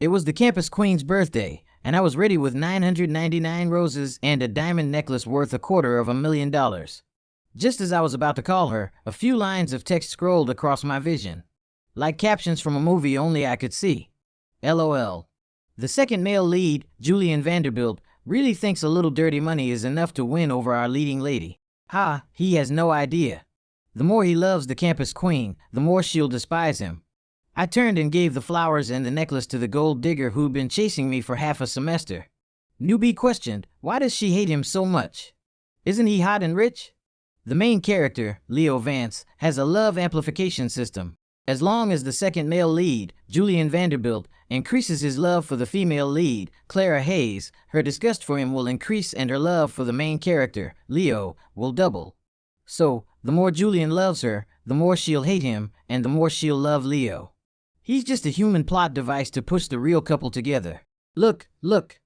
It was the campus queen's birthday, and I was ready with 999 roses and a diamond necklace worth $250,000. Just as I was about to call her, a few lines of text scrolled across my vision. Like captions from a movie only I could see. LOL. The second male lead, Julian Vanderbilt, really thinks a little dirty money is enough to win over our leading lady. Ha, he has no idea. The more he loves the campus queen, the more she'll despise him. I turned and gave the flowers and the necklace to the gold digger who'd been chasing me for half a semester. Newbie questioned, why does she hate him so much? Isn't he hot and rich? The main character, Leo Vance, has a love amplification system. As long as the second male lead, Julian Vanderbilt, increases his love for the female lead, Clara Hayes, her disgust for him will increase and her love for the main character, Leo, will double. So, the more Julian loves her, the more she'll hate him, and the more she'll love Leo. He's just a human plot device to push the real couple together. Look, look.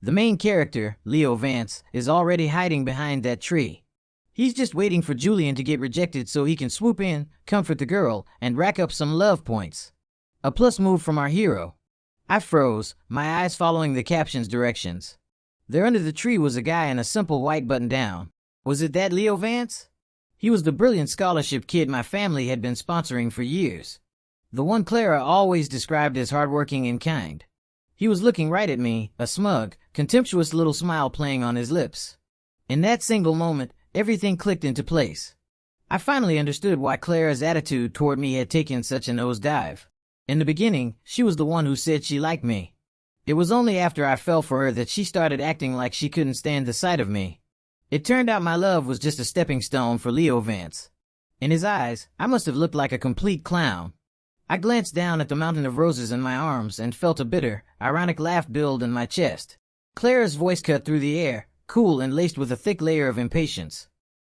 The main character, Leo Vance, is already hiding behind that tree. He's just waiting for Julian to get rejected so he can swoop in, comfort the girl, and rack up some love points. A plus move from our hero. I froze, my eyes following the caption's directions. There under the tree was a guy in a simple white button-down. Was it that Leo Vance? He was the brilliant scholarship kid my family had been sponsoring for years. The one Clara always described as hardworking and kind. He was looking right at me, a smug, contemptuous little smile playing on his lips. In that single moment, everything clicked into place. I finally understood why Clara's attitude toward me had taken such a nosedive. In the beginning, she was the one who said she liked me. It was only after I fell for her that she started acting like she couldn't stand the sight of me. It turned out my love was just a stepping stone for Leo Vance. In his eyes, I must have looked like a complete clown. I glanced down at the mountain of roses in my arms and felt a bitter, ironic laugh build in my chest. Clara's voice cut through the air, cool and laced with a thick layer of impatience.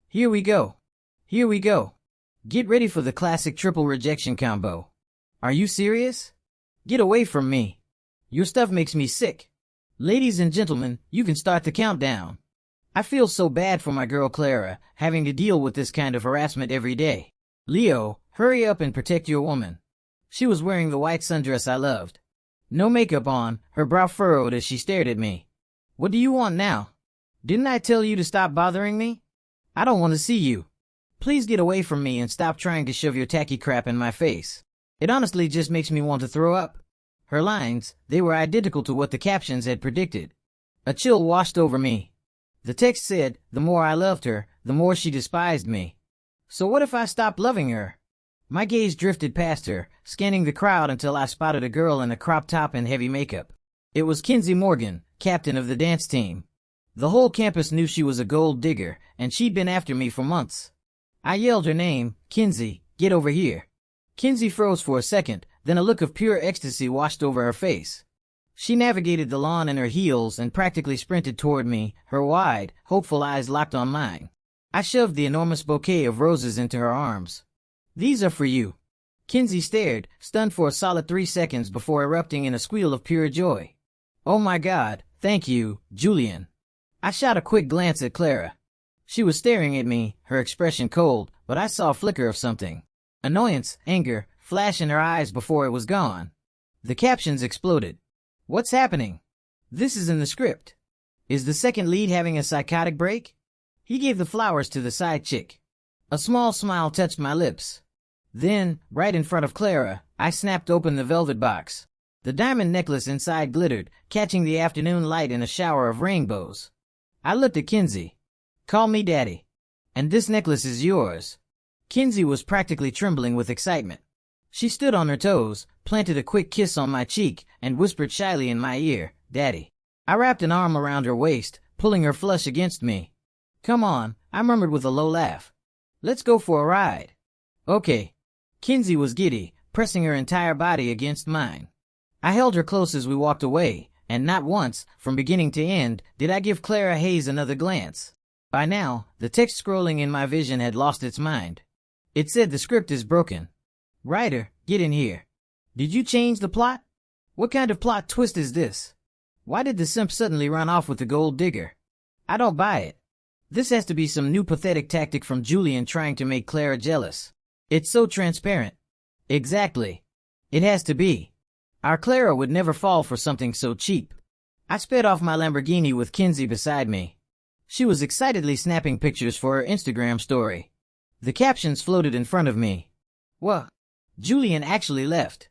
Here we go. Here we go. Get ready for the classic triple rejection combo. Are you serious? Get away from me. Your stuff makes me sick. Ladies and gentlemen, you can start the countdown. I feel so bad for my girl Clara, having to deal with this kind of harassment every day. Leo, hurry up and protect your woman. She was wearing the white sundress I loved. No makeup on, her brow furrowed as she stared at me. What do you want now? Didn't I tell you to stop bothering me? I don't want to see you. Please get away from me and stop trying to shove your tacky crap in my face. It honestly just makes me want to throw up. Her lines, they were identical to what the captions had predicted. A chill washed over me. The text said, the more I loved her, the more she despised me. So what if I stopped loving her? My gaze drifted past her, scanning the crowd until I spotted a girl in a crop top and heavy makeup. It was Kinsey Morgan, captain of the dance team. The whole campus knew she was a gold digger, and she'd been after me for months. I yelled her name, Kinsey, get over here. Kinsey froze for a second, then a look of pure ecstasy washed over her face. She navigated the lawn in her heels and practically sprinted toward me, her wide, hopeful eyes locked on mine. I shoved the enormous bouquet of roses into her arms. These are for you. Kinsey stared, stunned for a solid 3 seconds before erupting in a squeal of pure joy. Oh my God, thank you, Julian. I shot a quick glance at Clara. She was staring at me, her expression cold, but I saw a flicker of something. Annoyance, anger, flash in her eyes before it was gone. The captions exploded. What's happening? This is in the script. Is the second lead having a psychotic break? He gave the flowers to the side chick. A small smile touched my lips. Then, right in front of Clara, I snapped open the velvet box. The diamond necklace inside glittered, catching the afternoon light in a shower of rainbows. I looked at Kinsey. Call me Daddy. And this necklace is yours. Kinsey was practically trembling with excitement. She stood on her toes, planted a quick kiss on my cheek, and whispered shyly in my ear, Daddy. I wrapped an arm around her waist, pulling her flush against me. Come on, I murmured with a low laugh. Let's go for a ride. Okay. Kinsey was giddy, pressing her entire body against mine. I held her close as we walked away, and not once, from beginning to end, did I give Clara Hayes another glance. By now, the text scrolling in my vision had lost its mind. It said the script is broken. Writer, get in here. Did you change the plot? What kind of plot twist is this? Why did the simp suddenly run off with the gold digger? I don't buy it. This has to be some new pathetic tactic from Julian trying to make Clara jealous. It's so transparent. Exactly. It has to be. Our Clara would never fall for something so cheap. I sped off my Lamborghini with Kinsey beside me. She was excitedly snapping pictures for her Instagram story. The captions floated in front of me. What? Julian actually left.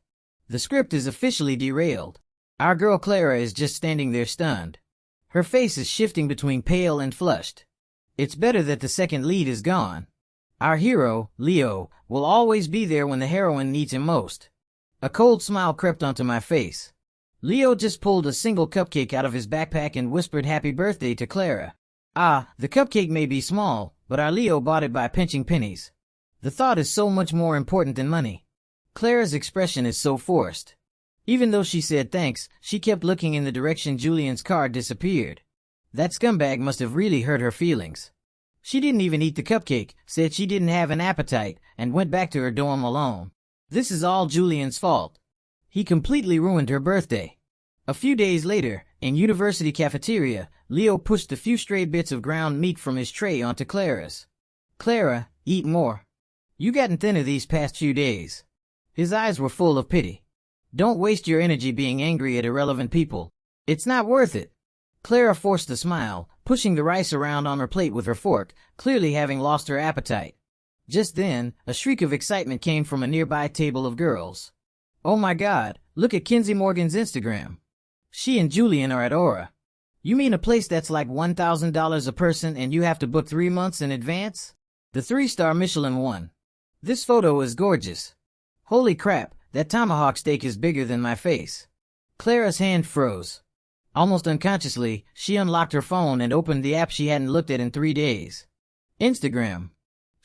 The script is officially derailed. Our girl Clara is just standing there stunned. Her face is shifting between pale and flushed. It's better that the second lead is gone. Our hero, Leo, will always be there when the heroine needs him most. A cold smile crept onto my face. Leo just pulled a single cupcake out of his backpack and whispered happy birthday to Clara. The cupcake may be small, but our Leo bought it by pinching pennies. The thought is so much more important than money. Clara's expression is so forced. Even though she said thanks, she kept looking in the direction Julian's car disappeared. That scumbag must have really hurt her feelings. She didn't even eat the cupcake, said she didn't have an appetite, and went back to her dorm alone. This is all Julian's fault. He completely ruined her birthday. A few days later, in university cafeteria, Leo pushed a few stray bits of ground meat from his tray onto Clara's. Clara, eat more. You gotten thinner these past few days. His eyes were full of pity. Don't waste your energy being angry at irrelevant people. It's not worth it. Clara forced a smile, pushing the rice around on her plate with her fork, clearly having lost her appetite. Just then, a shriek of excitement came from a nearby table of girls. Oh my God, look at Kinsey Morgan's Instagram. She and Julian are at Aura. You mean a place that's like $1,000 a person and you have to book 3 months in advance? The 3-star Michelin one. This photo is gorgeous. Holy crap, that tomahawk steak is bigger than my face. Clara's hand froze. Almost unconsciously, she unlocked her phone and opened the app she hadn't looked at in 3 days. Instagram.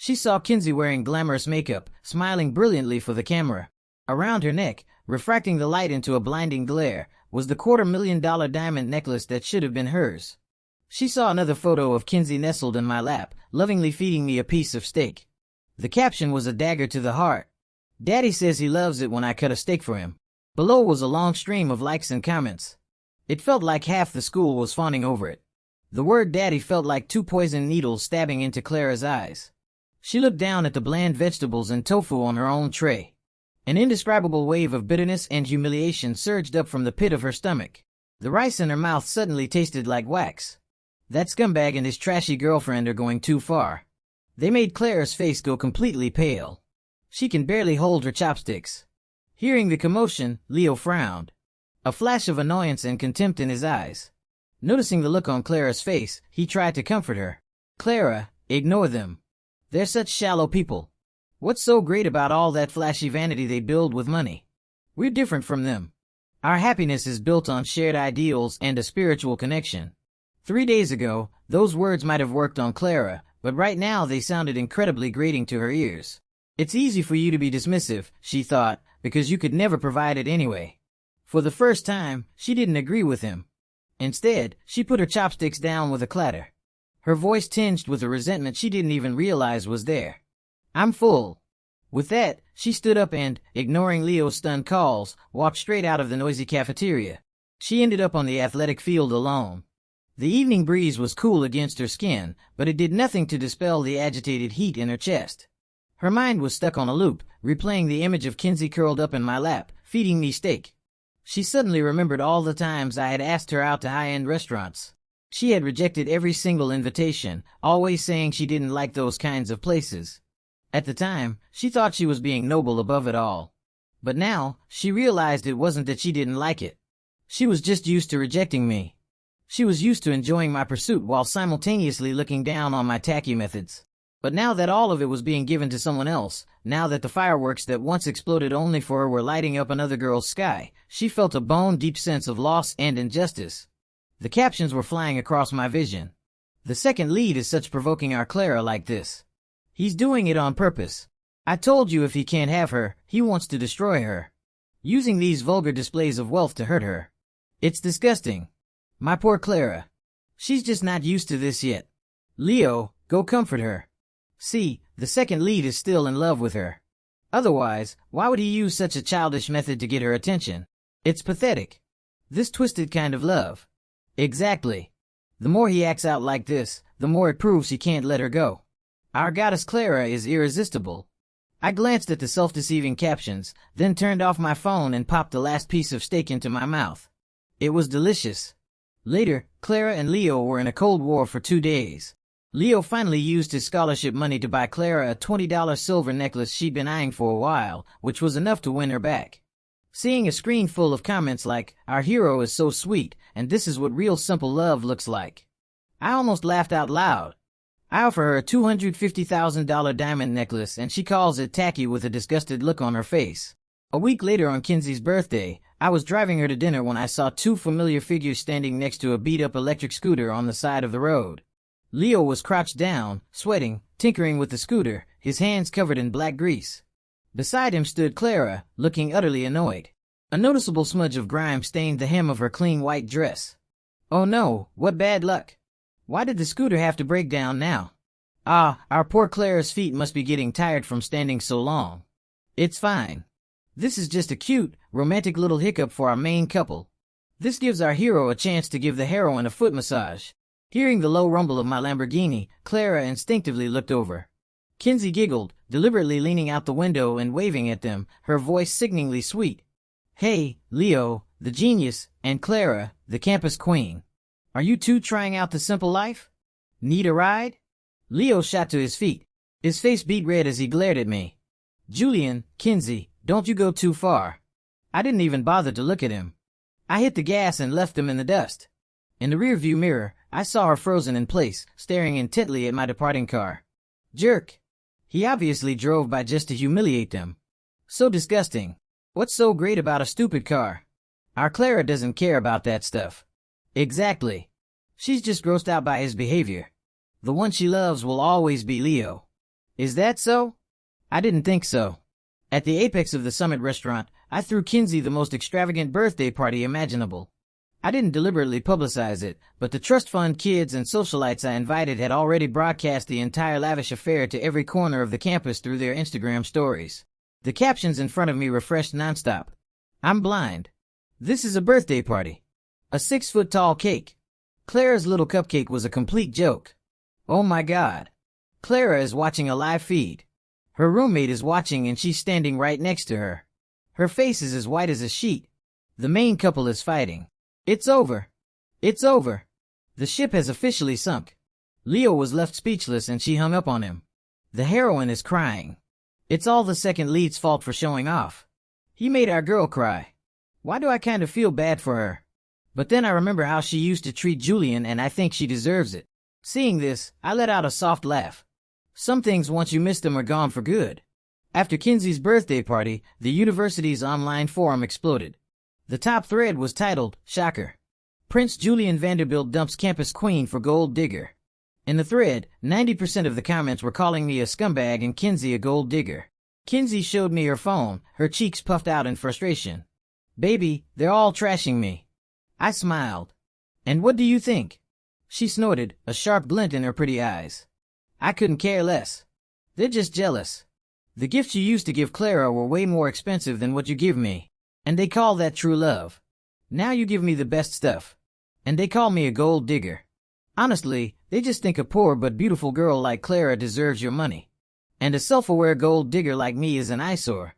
She saw Kinsey wearing glamorous makeup, smiling brilliantly for the camera. Around her neck, refracting the light into a blinding glare, was the $250,000 diamond necklace that should have been hers. She saw another photo of Kinsey nestled in my lap, lovingly feeding me a piece of steak. The caption was a dagger to the heart. Daddy says he loves it when I cut a steak for him. Below was a long stream of likes and comments. It felt like half the school was fawning over it. The word daddy felt like 2 poison needles stabbing into Clara's eyes. She looked down at the bland vegetables and tofu on her own tray. An indescribable wave of bitterness and humiliation surged up from the pit of her stomach. The rice in her mouth suddenly tasted like wax. That scumbag and his trashy girlfriend are going too far. They made Clara's face go completely pale. She can barely hold her chopsticks. Hearing the commotion, Leo frowned. A flash of annoyance and contempt in his eyes. Noticing the look on Clara's face, he tried to comfort her. Clara, ignore them. They're such shallow people. What's so great about all that flashy vanity they build with money? We're different from them. Our happiness is built on shared ideals and a spiritual connection. 3 days ago, those words might have worked on Clara, but right now they sounded incredibly grating to her ears. It's easy for you to be dismissive, she thought, because you could never provide it anyway. For the first time, she didn't agree with him. Instead, she put her chopsticks down with a clatter. Her voice tinged with a resentment she didn't even realize was there. I'm full. With that, she stood up and, ignoring Leo's stunned calls, walked straight out of the noisy cafeteria. She ended up on the athletic field alone. The evening breeze was cool against her skin, but it did nothing to dispel the agitated heat in her chest. Her mind was stuck on a loop, replaying the image of Kinsey curled up in my lap, feeding me steak. She suddenly remembered all the times I had asked her out to high-end restaurants. She had rejected every single invitation, always saying she didn't like those kinds of places. At the time, she thought she was being noble above it all. But now, she realized it wasn't that she didn't like it. She was just used to rejecting me. She was used to enjoying my pursuit while simultaneously looking down on my tacky methods. But now that all of it was being given to someone else, now that the fireworks that once exploded only for her were lighting up another girl's sky, she felt a bone-deep sense of loss and injustice. The captions were flying across my vision. The second lead is such provoking our Clara like this. He's doing it on purpose. I told you if he can't have her, he wants to destroy her. Using these vulgar displays of wealth to hurt her. It's disgusting. My poor Clara. She's just not used to this yet. Leo, go comfort her. See, the second lead is still in love with her. Otherwise, why would he use such a childish method to get her attention? It's pathetic. This twisted kind of love. Exactly. The more he acts out like this, the more it proves he can't let her go. Our goddess Clara is irresistible. I glanced at the self-deceiving captions, then turned off my phone and popped the last piece of steak into my mouth. It was delicious. Later, Clara and Leo were in a cold war for 2 days. Leo finally used his scholarship money to buy Clara a $20 silver necklace she'd been eyeing for a while, which was enough to win her back. Seeing a screen full of comments like, "Our hero is so sweet, and this is what real simple love looks like," I almost laughed out loud. I offer her a $250,000 diamond necklace and she calls it tacky with a disgusted look on her face. A week later on Kinsey's birthday, I was driving her to dinner when I saw 2 familiar figures standing next to a beat-up electric scooter on the side of the road. Leo was crouched down, sweating, tinkering with the scooter, his hands covered in black grease. Beside him stood Clara, looking utterly annoyed. A noticeable smudge of grime stained the hem of her clean white dress. Oh no, what bad luck. Why did the scooter have to break down now? Ah, our poor Clara's feet must be getting tired from standing so long. It's fine. This is just a cute, romantic little hiccup for our main couple. This gives our hero a chance to give the heroine a foot massage. Hearing the low rumble of my Lamborghini, Clara instinctively looked over. Kinsey giggled, deliberately leaning out the window and waving at them, her voice sickeningly sweet. Hey, Leo, the genius, and Clara, the campus queen. Are you two trying out the simple life? Need a ride? Leo shot to his feet. His face beat red as he glared at me. Julian, Kinsey, don't you go too far. I didn't even bother to look at him. I hit the gas and left them in the dust. In the rearview mirror, I saw her frozen in place, staring intently at my departing car. Jerk. He obviously drove by just to humiliate them. So disgusting. What's so great about a stupid car? Our Clara doesn't care about that stuff. Exactly. She's just grossed out by his behavior. The one she loves will always be Leo. Is that so? I didn't think so. At the apex of the Summit restaurant, I threw Kinsey the most extravagant birthday party imaginable. I didn't deliberately publicize it, but the trust fund kids and socialites I invited had already broadcast the entire lavish affair to every corner of the campus through their Instagram stories. The captions in front of me refreshed nonstop. I'm blind. This is a birthday party. A 6-foot-tall cake. Clara's little cupcake was a complete joke. Oh my God. Clara is watching a live feed. Her roommate is watching and she's standing right next to her. Her face is as white as a sheet. The main couple is fighting. It's over. It's over. The ship has officially sunk. Leo was left speechless and she hung up on him. The heroine is crying. It's all the second lead's fault for showing off. He made our girl cry. Why do I kind of feel bad for her? But then I remember how she used to treat Julian and I think she deserves it. Seeing this, I let out a soft laugh. Some things once you miss them are gone for good. After Kinsey's birthday party, the university's online forum exploded. The top thread was titled, Shocker. Prince Julian Vanderbilt dumps campus queen for gold digger. In the thread, 90% of the comments were calling me a scumbag and Kinsey a gold digger. Kinsey showed me her phone, her cheeks puffed out in frustration. Baby, they're all trashing me. I smiled. And what do you think? She snorted, a sharp glint in her pretty eyes. I couldn't care less. They're just jealous. The gifts you used to give Clara were way more expensive than what you give me. And they call that true love. Now you give me the best stuff. And they call me a gold digger. Honestly, they just think a poor but beautiful girl like Clara deserves your money. And a self-aware gold digger like me is an eyesore.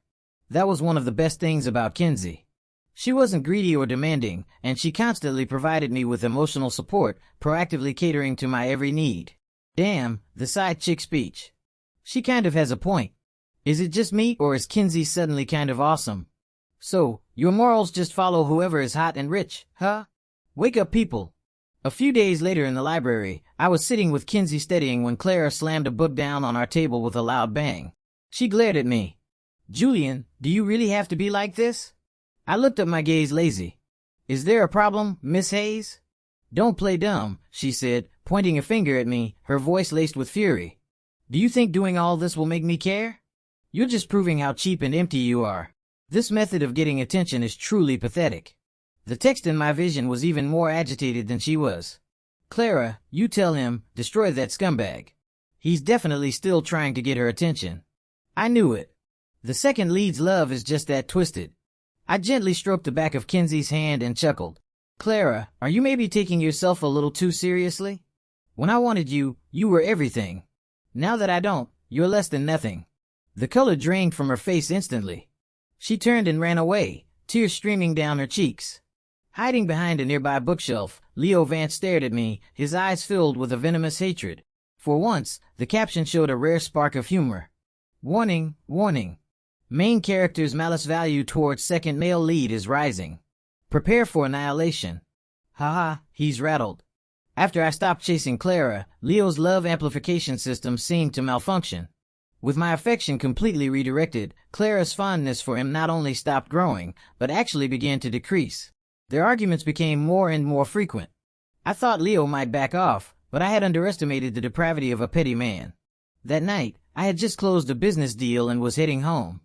That was one of the best things about Kinsey. She wasn't greedy or demanding, and she constantly provided me with emotional support, proactively catering to my every need. Damn, the side chick speech. She kind of has a point. Is it just me, or is Kinsey suddenly kind of awesome? So, your morals just follow whoever is hot and rich, huh? Wake up, people. A few days later in the library, I was sitting with Kinsey studying when Clara slammed a book down on our table with a loud bang. She glared at me. Julian, do you really have to be like this? I looked up, my gaze lazy. Is there a problem, Miss Hayes? Don't play dumb, she said, pointing a finger at me, her voice laced with fury. Do you think doing all this will make me care? You're just proving how cheap and empty you are. This method of getting attention is truly pathetic. The text in my vision was even more agitated than she was. Clara, you tell him, destroy that scumbag. He's definitely still trying to get her attention. I knew it. The second lead's love is just that twisted. I gently stroked the back of Kinsey's hand and chuckled. Clara, are you maybe taking yourself a little too seriously? When I wanted you, you were everything. Now that I don't, you're less than nothing. The color drained from her face instantly. She turned and ran away, tears streaming down her cheeks. Hiding behind a nearby bookshelf, Leo Vance stared at me, his eyes filled with a venomous hatred. For once, the caption showed a rare spark of humor. Warning, warning. Main character's malice value towards second male lead is rising. Prepare for annihilation. Haha, he's rattled. After I stopped chasing Clara, Leo's love amplification system seemed to malfunction. With my affection completely redirected, Clara's fondness for him not only stopped growing, but actually began to decrease. Their arguments became more and more frequent. I thought Leo might back off, but I had underestimated the depravity of a petty man. That night, I had just closed a business deal and was heading home.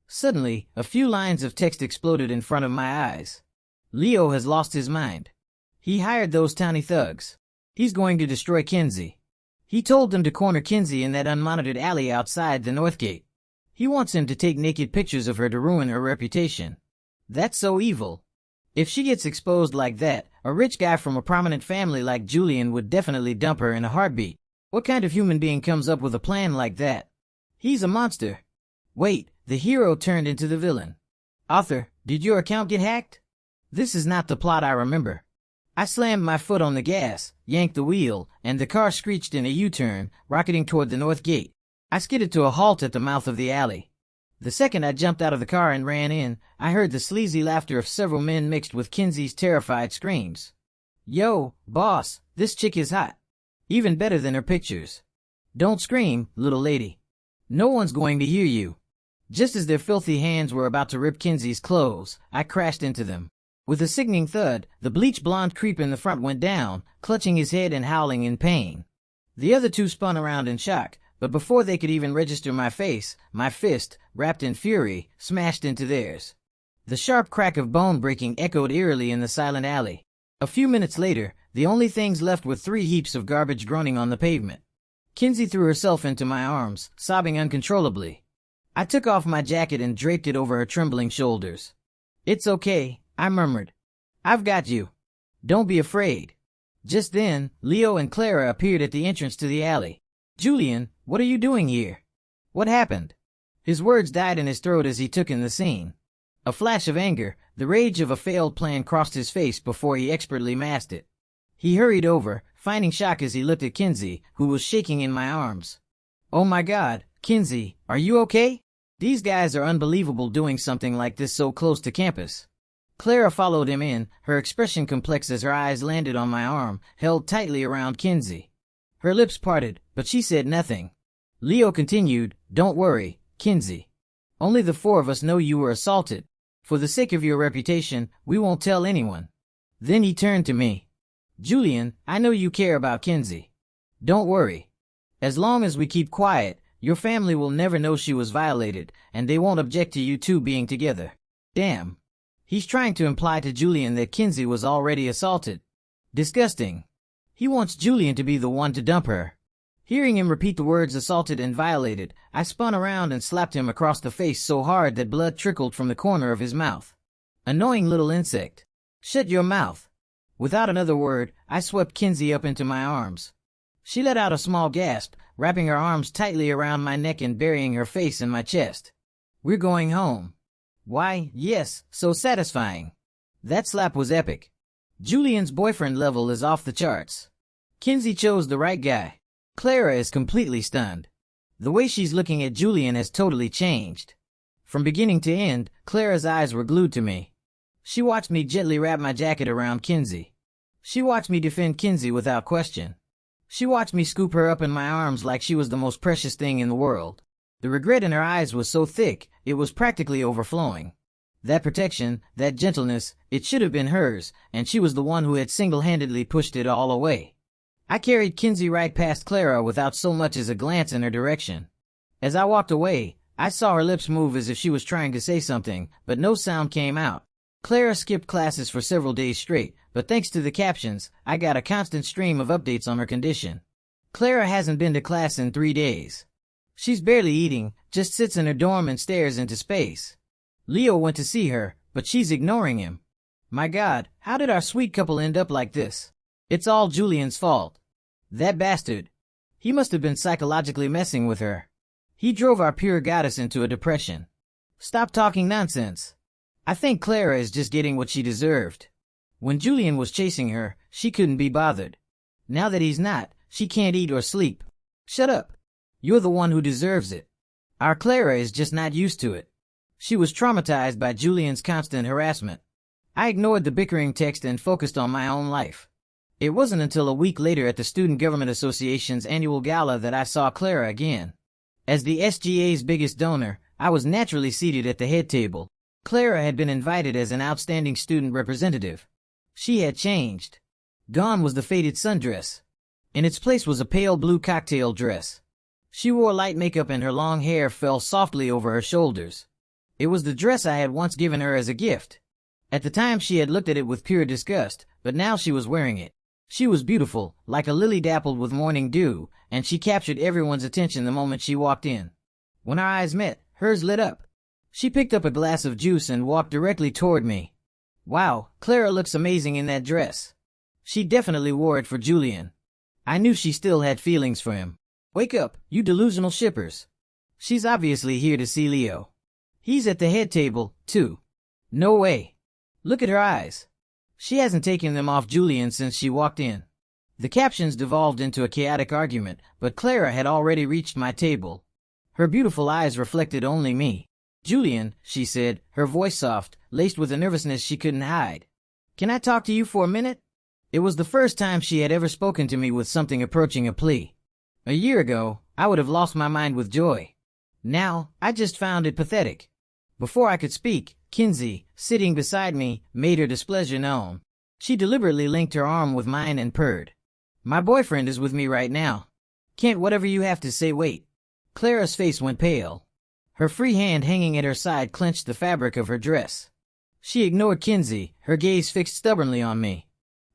Suddenly, a few lines of text exploded in front of my eyes. Leo has lost his mind. He hired those tiny thugs. He's going to destroy Kinsey. He told them to corner Kinsey in that unmonitored alley outside the North Gate. He wants him to take naked pictures of her to ruin her reputation. That's so evil. If she gets exposed like that, a rich guy from a prominent family like Julian would definitely dump her in a heartbeat. What kind of human being comes up with a plan like that? He's a monster. Wait, the hero turned into the villain. Author, did your account get hacked? This is not the plot I remember. I slammed my foot on the gas, yanked the wheel, and the car screeched in a U-turn, rocketing toward the North Gate. I skidded to a halt at the mouth of the alley. The second I jumped out of the car and ran in, I heard the sleazy laughter of several men mixed with Kinsey's terrified screams. Yo, boss, this chick is hot. Even better than her pictures. Don't scream, little lady. No one's going to hear you. Just as their filthy hands were about to rip Kinsey's clothes, I crashed into them. With a sickening thud, the bleach-blonde creep in the front went down, clutching his head and howling in pain. The other two spun around in shock, but before they could even register my face, my fist, wrapped in fury, smashed into theirs. The sharp crack of bone breaking echoed eerily in the silent alley. A few minutes later, the only things left were 3 heaps of garbage groaning on the pavement. Kinsey threw herself into my arms, sobbing uncontrollably. I took off my jacket and draped it over her trembling shoulders. It's okay, I murmured. I've got you. Don't be afraid. Just then, Leo and Clara appeared at the entrance to the alley. Julian, what are you doing here? What happened? His words died in his throat as he took in the scene. A flash of anger, the rage of a failed plan crossed his face before he expertly masked it. He hurried over, finding shock as he looked at Kinsey, who was shaking in my arms. Oh my God, Kinsey, are you okay? These guys are unbelievable doing something like this so close to campus. Clara followed him in, her expression complex as her eyes landed on my arm, held tightly around Kinsey. Her lips parted, but she said nothing. Leo continued, Don't worry, Kinsey. Only the 4 of us know you were assaulted. For the sake of your reputation, we won't tell anyone. Then he turned to me. Julian, I know you care about Kinsey. Don't worry. As long as we keep quiet, your family will never know she was violated, and they won't object to you two being together. Damn. He's trying to imply to Julian that Kinsey was already assaulted. Disgusting. He wants Julian to be the one to dump her. Hearing him repeat the words assaulted and violated, I spun around and slapped him across the face so hard that blood trickled from the corner of his mouth. Annoying little insect. Shut your mouth. Without another word, I swept Kinsey up into my arms. She let out a small gasp, wrapping her arms tightly around my neck and burying her face in my chest. We're going home. Why, yes, so satisfying. That slap was epic. Julian's boyfriend level is off the charts. Kinsey chose the right guy. Clara is completely stunned. The way she's looking at Julian has totally changed. From beginning to end, Clara's eyes were glued to me. She watched me gently wrap my jacket around Kinsey. She watched me defend Kinsey without question. She watched me scoop her up in my arms like she was the most precious thing in the world. The regret in her eyes was so thick, it was practically overflowing. That protection, that gentleness, it should have been hers, and she was the one who had single-handedly pushed it all away. I carried Kinsey right past Clara without so much as a glance in her direction. As I walked away, I saw her lips move as if she was trying to say something, but no sound came out. Clara skipped classes for several days straight, but thanks to the captions, I got a constant stream of updates on her condition. Clara hasn't been to class in 3 days. She's barely eating, just sits in her dorm and stares into space. Leo went to see her, but she's ignoring him. My God, how did our sweet couple end up like this? It's all Julian's fault. That bastard. He must have been psychologically messing with her. He drove our pure goddess into a depression. Stop talking nonsense. I think Clara is just getting what she deserved. When Julian was chasing her, she couldn't be bothered. Now that he's not, she can't eat or sleep. Shut up. You're the one who deserves it. Our Clara is just not used to it. She was traumatized by Julian's constant harassment. I ignored the bickering text and focused on my own life. It wasn't until a week later at the Student Government Association's annual gala that I saw Clara again. As the SGA's biggest donor, I was naturally seated at the head table. Clara had been invited as an outstanding student representative. She had changed. Gone was the faded sundress. In its place was a pale blue cocktail dress. She wore light makeup and her long hair fell softly over her shoulders. It was the dress I had once given her as a gift. At the time she had looked at it with pure disgust, but now she was wearing it. She was beautiful, like a lily dappled with morning dew, and she captured everyone's attention the moment she walked in. When our eyes met, hers lit up. She picked up a glass of juice and walked directly toward me. Wow, Clara looks amazing in that dress. She definitely wore it for Julian. I knew she still had feelings for him. Wake up, you delusional shippers. She's obviously here to see Leo. He's at the head table, too. No way. Look at her eyes. She hasn't taken them off Julian since she walked in. The captions devolved into a chaotic argument, but Clara had already reached my table. Her beautiful eyes reflected only me. Julian, she said, her voice soft, laced with a nervousness she couldn't hide. Can I talk to you for a minute? It was the first time she had ever spoken to me with something approaching a plea. A year ago, I would have lost my mind with joy. Now, I just found it pathetic. Before I could speak, Kinsey, sitting beside me, made her displeasure known. She deliberately linked her arm with mine and purred. My boyfriend is with me right now. Can't whatever you have to say wait? Clara's face went pale. Her free hand hanging at her side clenched the fabric of her dress. She ignored Kinsey, her gaze fixed stubbornly on me.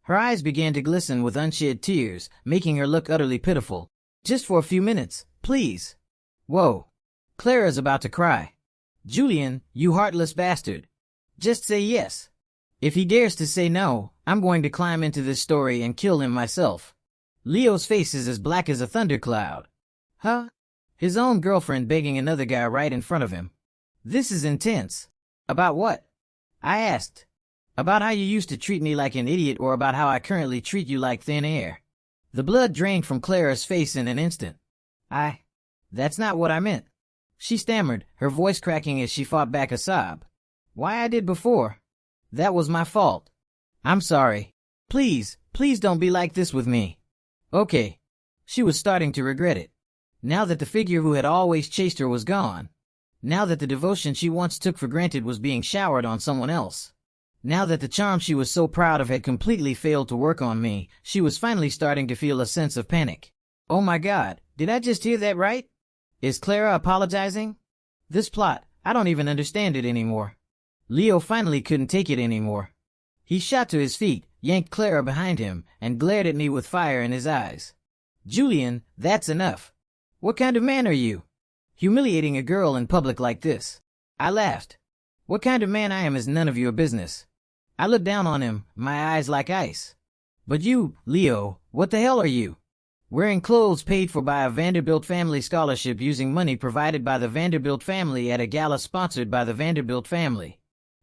Her eyes began to glisten with unshed tears, making her look utterly pitiful. Just for a few minutes, please. Whoa. Clara's about to cry. Julian, you heartless bastard. Just say yes. If he dares to say no, I'm going to climb into this story and kill him myself. Leo's face is as black as a thundercloud. Huh? His own girlfriend begging another guy right in front of him. This is intense. About what? I asked. About how you used to treat me like an idiot or about how I currently treat you like thin air. The blood drained from Clara's face in an instant. That's not what I meant. She stammered, her voice cracking as she fought back a sob. Why I did before? That was my fault. I'm sorry. Please don't be like this with me. Okay. She was starting to regret it. Now that the figure who had always chased her was gone. Now that the devotion she once took for granted was being showered on someone else. Now that the charm she was so proud of had completely failed to work on me, she was finally starting to feel a sense of panic. Oh my God, did I just hear that right? Is Clara apologizing? This plot, I don't even understand it anymore. Leo finally couldn't take it anymore. He shot to his feet, yanked Clara behind him, and glared at me with fire in his eyes. Julian, that's enough. What kind of man are you? Humiliating a girl in public like this. I laughed. What kind of man I am is none of your business. I looked down on him, my eyes like ice. But you, Leo, what the hell are you? Wearing clothes paid for by a Vanderbilt family scholarship using money provided by the Vanderbilt family at a gala sponsored by the Vanderbilt family.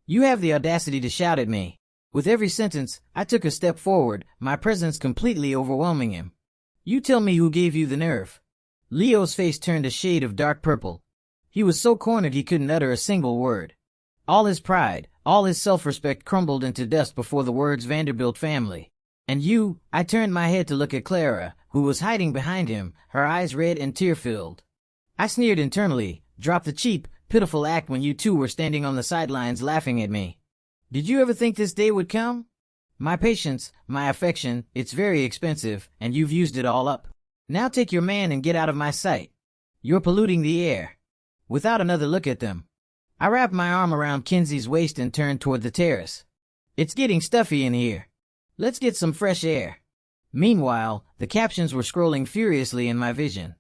You have the audacity to shout at me. With every sentence, I took a step forward, my presence completely overwhelming him. You tell me who gave you the nerve. Leo's face turned a shade of dark purple. He was so cornered he couldn't utter a single word. All his pride, all his self-respect crumbled into dust before the words Vanderbilt family. And you, I turned my head to look at Clara, who was hiding behind him, her eyes red and tear-filled. I sneered internally, dropped the cheap, pitiful act when you two were standing on the sidelines laughing at me. Did you ever think this day would come? My patience, my affection, it's very expensive, and you've used it all up. Now take your man and get out of my sight. You're polluting the air. Without another look at them, I wrapped my arm around Kinsey's waist and turned toward the terrace. It's getting stuffy in here. Let's get some fresh air. Meanwhile, the captions were scrolling furiously in my vision.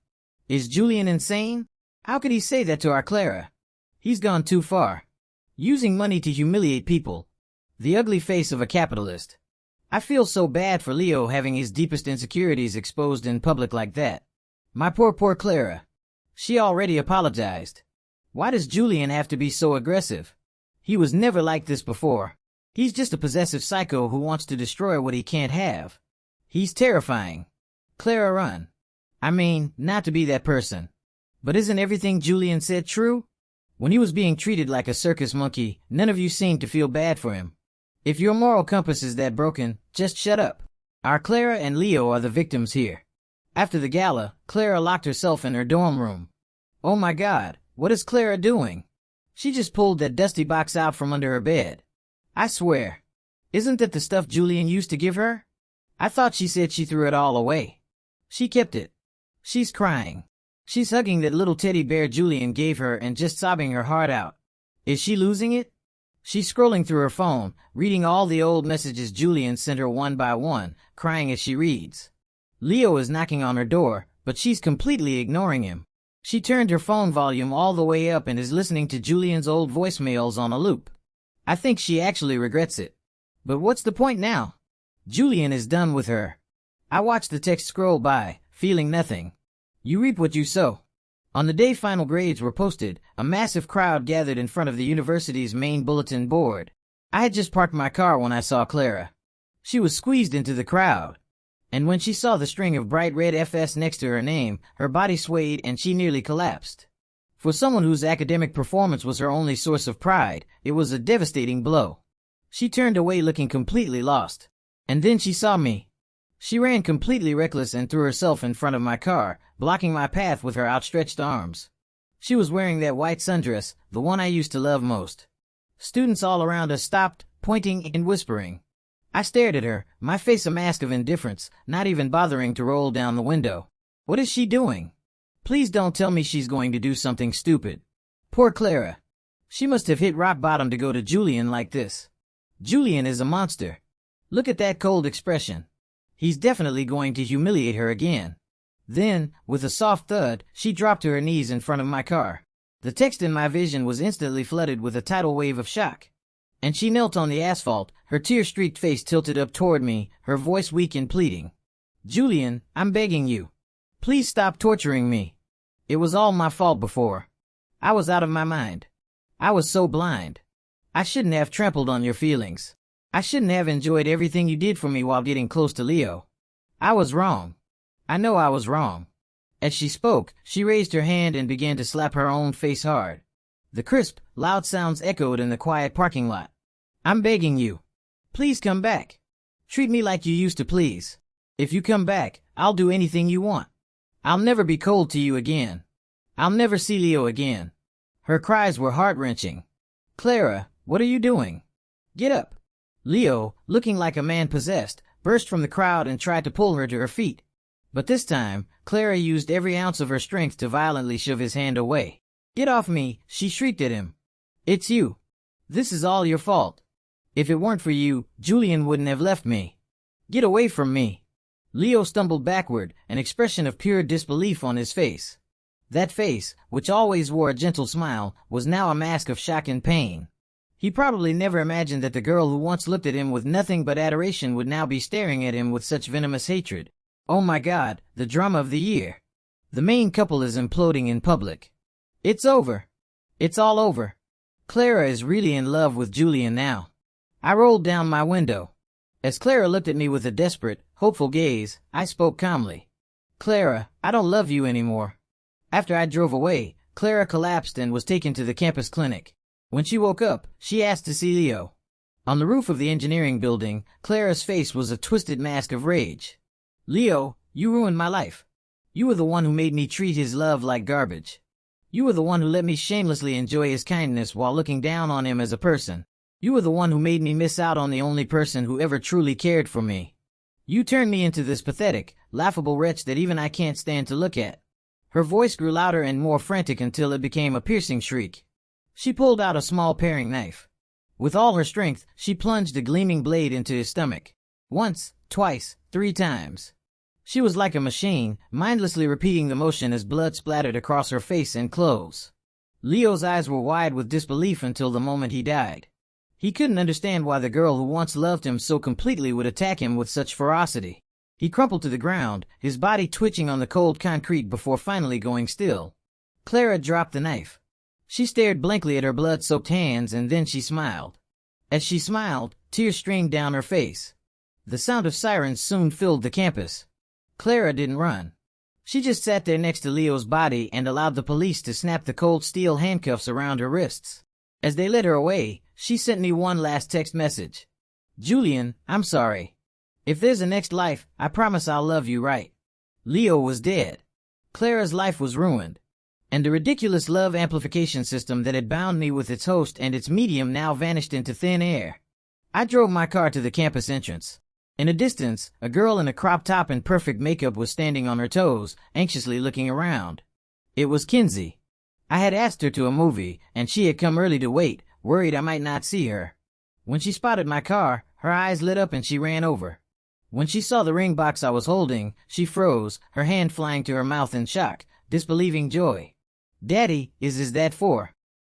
Is Julian insane? How could he say that to our Clara? He's gone too far. Using money to humiliate people. The ugly face of a capitalist. I feel so bad for Leo having his deepest insecurities exposed in public like that. My poor Clara. She already apologized. Why does Julian have to be so aggressive? He was never like this before. He's just a possessive psycho who wants to destroy what he can't have. He's terrifying. Clara, run. I mean, not to be that person. But isn't everything Julian said true? When he was being treated like a circus monkey, none of you seemed to feel bad for him. If your moral compass is that broken, just shut up. Our Clara and Leo are the victims here. After the gala, Clara locked herself in her dorm room. Oh my God, what is Clara doing? She just pulled that dusty box out from under her bed. I swear. Isn't that the stuff Julian used to give her? I thought she said she threw it all away. She kept it. She's crying. She's hugging that little teddy bear Julian gave her and just sobbing her heart out. Is she losing it? She's scrolling through her phone, reading all the old messages Julian sent her one by one, crying as she reads. Leo is knocking on her door, but she's completely ignoring him. She turned her phone volume all the way up and is listening to Julian's old voicemails on a loop. I think she actually regrets it. But what's the point now? Julian is done with her. I watched the text scroll by, feeling nothing. You reap what you sow. On the day final grades were posted, a massive crowd gathered in front of the university's main bulletin board. I had just parked my car when I saw Clara. She was squeezed into the crowd. And when she saw the string of bright red FS next to her name, her body swayed and she nearly collapsed. For someone whose academic performance was her only source of pride, it was a devastating blow. She turned away looking completely lost. And then she saw me. She ran completely reckless and threw herself in front of my car, blocking my path with her outstretched arms. She was wearing that white sundress, the one I used to love most. Students all around us stopped, pointing and whispering. I stared at her, my face a mask of indifference, not even bothering to roll down the window. What is she doing? Please don't tell me she's going to do something stupid. Poor Clara. She must have hit rock bottom to go to Julian like this. Julian is a monster. Look at that cold expression. He's definitely going to humiliate her again. Then, with a soft thud, she dropped to her knees in front of my car. The text in my vision was instantly flooded with a tidal wave of shock. And she knelt on the asphalt, her tear-streaked face tilted up toward me, her voice weak and pleading. Julian, I'm begging you. Please stop torturing me. It was all my fault before. I was out of my mind. I was so blind. I shouldn't have trampled on your feelings. I shouldn't have enjoyed everything you did for me while getting close to Leo. I was wrong. I know I was wrong. As she spoke, she raised her hand and began to slap her own face hard. The crisp, loud sounds echoed in the quiet parking lot. I'm begging you. Please come back. Treat me like you used to, please. If you come back, I'll do anything you want. I'll never be cold to you again. I'll never see Leo again. Her cries were heart-wrenching. Clara, what are you doing? Get up. Leo, looking like a man possessed, burst from the crowd and tried to pull her to her feet. But this time, Clara used every ounce of her strength to violently shove his hand away. Get off me, she shrieked at him. It's you. This is all your fault. If it weren't for you, Julian wouldn't have left me. Get away from me. Leo stumbled backward, an expression of pure disbelief on his face. That face, which always wore a gentle smile, was now a mask of shock and pain. He probably never imagined that the girl who once looked at him with nothing but adoration would now be staring at him with such venomous hatred. Oh my God, the drama of the year. The main couple is imploding in public. It's over. It's all over. Clara is really in love with Julian now. I rolled down my window. As Clara looked at me with a desperate, hopeful gaze, I spoke calmly. Clara, I don't love you anymore. After I drove away, Clara collapsed and was taken to the campus clinic. When she woke up, she asked to see Leo. On the roof of the engineering building, Clara's face was a twisted mask of rage. Leo, you ruined my life. You were the one who made me treat his love like garbage. You were the one who let me shamelessly enjoy his kindness while looking down on him as a person. You were the one who made me miss out on the only person who ever truly cared for me. You turned me into this pathetic, laughable wretch that even I can't stand to look at. Her voice grew louder and more frantic until it became a piercing shriek. She pulled out a small paring knife. With all her strength, she plunged a gleaming blade into his stomach. Once, twice, 3 times. She was like a machine, mindlessly repeating the motion as blood splattered across her face and clothes. Leo's eyes were wide with disbelief until the moment he died. He couldn't understand why the girl who once loved him so completely would attack him with such ferocity. He crumpled to the ground, his body twitching on the cold concrete before finally going still. Clara dropped the knife. She stared blankly at her blood-soaked hands and then she smiled. As she smiled, tears streamed down her face. The sound of sirens soon filled the campus. Clara didn't run. She just sat there next to Leo's body and allowed the police to snap the cold steel handcuffs around her wrists. As they led her away, she sent me one last text message. "Julian, I'm sorry. If there's a next life, I promise I'll love you right." Leo was dead. Clara's life was ruined. And the ridiculous love amplification system that had bound me with its host and its medium now vanished into thin air. I drove my car to the campus entrance. In the distance, a girl in a crop top and perfect makeup was standing on her toes, anxiously looking around. It was Kinsey. I had asked her to a movie, and she had come early to wait, worried I might not see her. When she spotted my car, her eyes lit up and she ran over. When she saw the ring box I was holding, she froze, her hand flying to her mouth in shock, disbelieving joy. "Daddy, is that for?"